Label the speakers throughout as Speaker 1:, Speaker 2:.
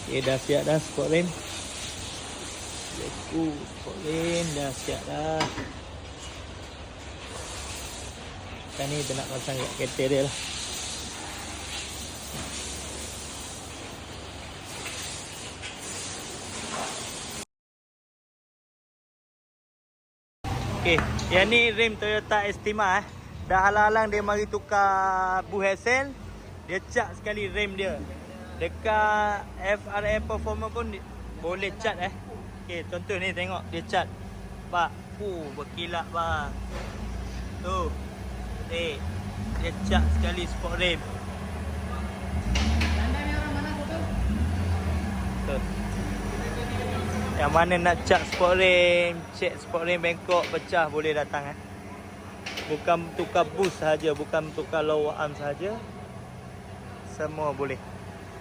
Speaker 1: Okay, dah siap dah sport rim. Sport rim dah siap dah. Sekarang ni kita nak pasang kat kereta dia lah. Okay, yang ni rim Toyota Estima Dah halang-halang dia mari tukar buh Excel. Dia cat sekali rim dia. Dekat FRM Performance pun boleh cat Okay, contoh ni tengok dia cat. Pak, berkilat bang. Tu. Dia cat sekali sport rim. Tu. Yang mana nak cat sport rim, check sport rim bengkok pecah boleh datang Bukan tukar boost saja, bukan tukar lower arm saja. Semua boleh.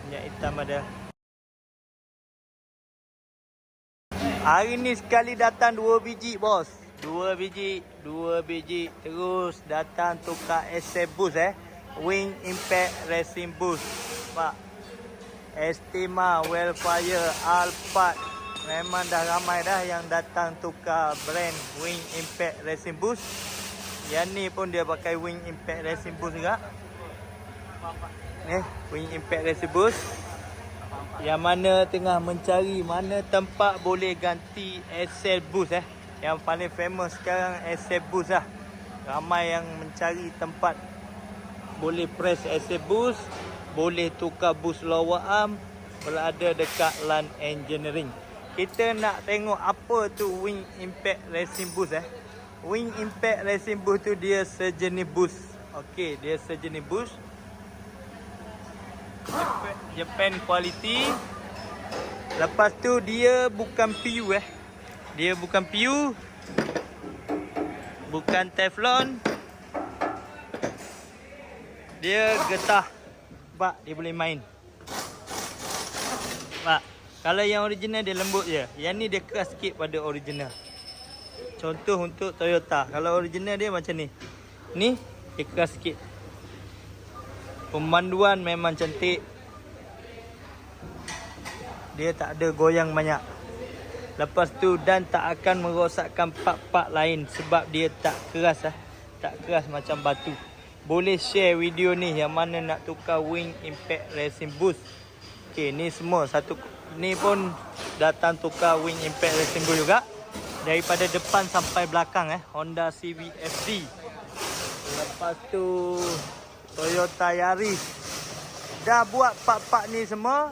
Speaker 1: Minyak hitam ada. Hari ni sekali datang 2 biji bos. 2 biji terus datang tukar SF boost Wing Impact Racing Boost. Pak. Estima, Wellfire, Alphard. Memang dah ramai dah yang datang tukar brand Wing Impact Racing Boost. Yang ni pun dia pakai Wing Impact Racing Boost juga. Wing Impact Racing Boost. Yang mana tengah mencari mana tempat boleh ganti SL Boost Yang paling famous sekarang SL Boost lah. Ramai yang mencari tempat boleh press SL Boost, boleh tukar boost lower arm, berada dekat Land Engineering. Kita nak tengok apa tu Wing Impact Racing Boost Wing Impact Racing Boost tu dia sejenis boost. Okey, dia sejenis boost. Japan quality. Lepas tu dia bukan PU Dia bukan PU. Bukan Teflon. Dia getah. Pak, dia boleh main. Pak. Kalau yang original dia lembut je. Yang ni dia keras sikit pada original. Contoh untuk Toyota. Kalau original dia macam ni. Ni dia keras sikit. Pemanduan memang cantik. Dia tak ada goyang banyak. Lepas tu dan tak akan merosakkan part-part lain. Sebab dia tak keras Tak keras macam batu. Boleh share video ni yang mana nak tukar Wing Impact Racing Boost. Okay, ni semua satu. Ni pun datang tukar Wing Impact Racing Boost juga. Daripada depan sampai belakang Honda CVFD. Lepas tu Toyota Yaris. Dah buat part-part ni semua.